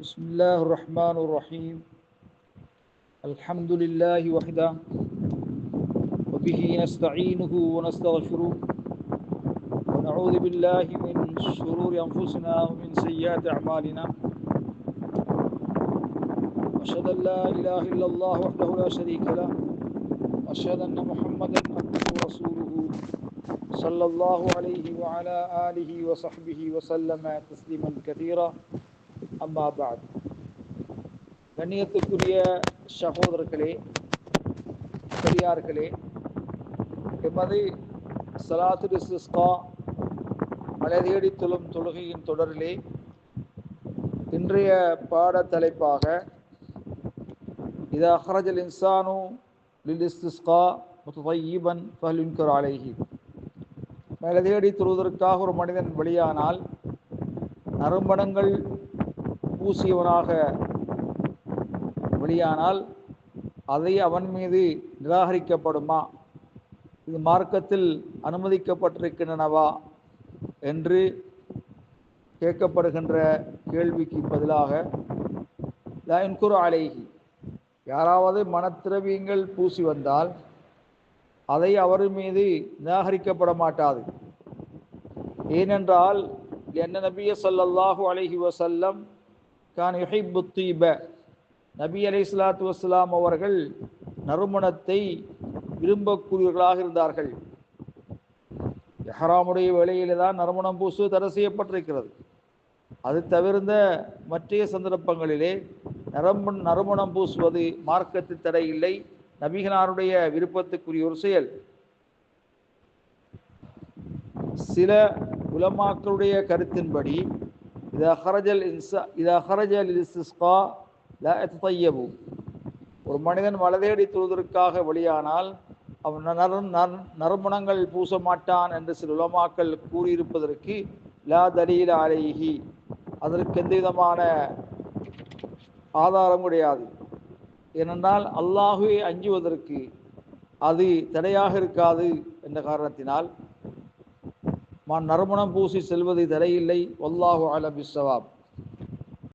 بسم الله الرحمن الرحيم الحمد لله وحده وبه نستعينه ونستغفره ونعوذ بالله من شرور أنفسنا ومن سيئات أعمالنا أشهد أن لا إله إلا الله وحده لا شريك له وأشهد أن محمدا عبده ورسوله صلى الله عليه وعلى آله وصحبه وسلم تسليما كثيرا أما بعد கண்ணியத்துக்குரிய சகோதரர்களே, பெரியார்களே, எமது ஸலாத்துல் இஸ்திஸ்கா மழை தேடி தொழும் தொழுகையின் தொடரிலே இன்றைய பாட தலைப்பாக இதா ஹரஜல் இன்சானு லில் இஸ்திஸ்கா முத்தய்யிபன் ஃபஹல் யுன்கர் அலைஹி, மழை தேடி தொழுவதற்காக ஒரு மனிதன் வெளியானால் நறுமணங்கள் பூசியவனாக வெளியானால் அதை அவன் மீது நிராகரிக்கப்படுமா, இது மார்க்கத்தில் அனுமதிக்கப்பட்டிருக்கின்றனவா என்று கேட்கப்படுகின்ற கேள்விக்கு பதிலாக லா யுன்கரு அலைஹி, யாராவது மனத்திரவியங்கள் பூசி வந்தால் அதை அவர் மீது நிராகரிக்கப்பட மாட்டாது. ஏனென்றால் என்ன நபிய ஸல்லல்லாஹு அலைஹி வஸல்லம் கான் யுஹிப்பு தீப, நபி அலைஹிஸ்ஸலாத்து வஸ்ஸலாம் அவர்கள் நறுமணத்தை விரும்பக்கூடியவர்களாக இருந்தார்கள். இஹ்ராமுடைய வேளையிலே தான் நறுமணம் பூசுவது தடை செய்யப்பட்டிருக்கிறது. அது தவிர்ந்த மற்ற சந்தர்ப்பங்களிலே நறுமணம் பூசுவது மார்க்கத்தில் தடை இல்லை, நபிகளாருடைய விருப்பத்துக்குரிய ஒரு செயல். சில உலமாக்களுடைய கருத்தின்படி இதா ஹரஜல் இஸ்திஸ்கா லா யத்தய்யபு, ஒரு மனிதன் வலதேடி தொழுவதற்காக வெளியானால் அவன் நறுமணங்கள் பூச மாட்டான் என்று சில உலமாக்கள் கூறியிருப்பதற்கு லா தலீல அலைஹி, அதற்கு எந்த விதமான ஆதாரம் கிடையாது. ஏனென்றால் அல்லாஹுவை அஞ்சுவதற்கு அது தடையாக இருக்காது என்ற காரணத்தினால் நறுமணம் பூசி செல்வது தடையில்லை. வல்லாஹு அலம் பிஸ்ஸவாப்.